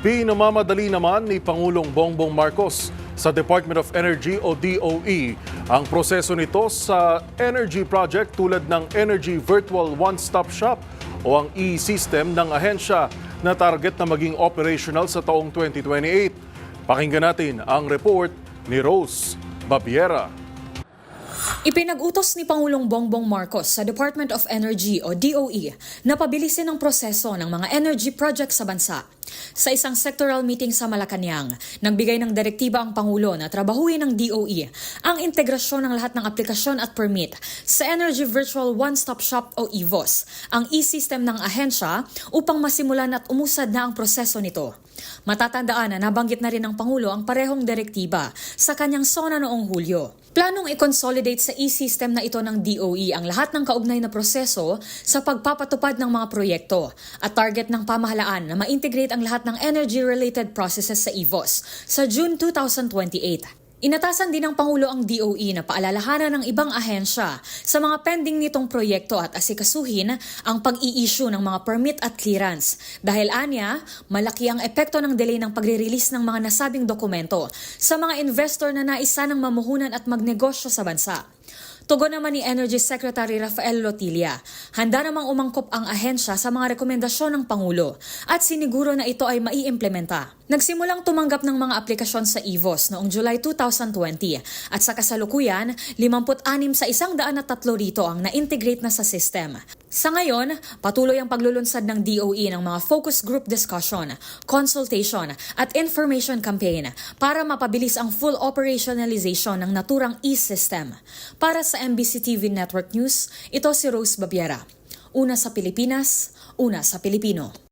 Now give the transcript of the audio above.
Pinamamadali naman ni Pangulong Bongbong Marcos sa Department of Energy o DOE ang proseso nito sa energy project tulad ng Energy Virtual One-Stop Shop o ang e-system ng ahensya na target na maging operational sa taong 2028. Pakinggan natin ang report ni Rose Babiera. Ipinag-utos ni Pangulong Bongbong Marcos sa Department of Energy o DOE na pabilisin ang proseso ng mga energy projects sa bansa. Sa isang sectoral meeting sa Malacanang, nagbigay ng direktiba ang Pangulo na trabahuin ng DOE ang integrasyon ng lahat ng aplikasyon at permit sa Energy Virtual One-Stop Shop o EVOS, ang e-system ng ahensya upang masimulan at umusad na ang proseso nito. Matatandaan na nabanggit na rin ng Pangulo ang parehong direktiba sa kanyang SONA noong Hulyo. Planong i-consolidate sa e-system na ito ng DOE ang lahat ng kaugnay na proseso sa pagpapatupad ng mga proyekto at target ng pamahalaan na ma-integrate ang lahat ng energy-related processes sa EVOS sa June 2028. Inatasan din ng Pangulo ang DOE na paalalahanan ng ibang ahensya sa mga pending nitong proyekto at asikasuhin ang pag-i-issue ng mga permit at clearance. Dahil anya, malaki ang epekto ng delay ng pagre-release ng mga nasabing dokumento sa mga investor na naisa ng mamuhunan at magnegosyo sa bansa. Tugon naman ni Energy Secretary Rafael Lotilla, handa namang umangkop ang ahensya sa mga rekomendasyon ng Pangulo at siniguro na ito ay maiimplementa. Nagsimulang tumanggap ng mga aplikasyon sa EVOS noong July 2020 at sa kasalukuyan, 56 sa 103 rito ang na-integrate na sa system. Sa ngayon, patuloy ang paglulunsad ng DOE ng mga focus group discussion, consultation at information campaign para mapabilis ang full operationalization ng naturang e-system. Para sa MBC TV Network News, ito si Rose Babiera. Una sa Pilipinas, una sa Pilipino.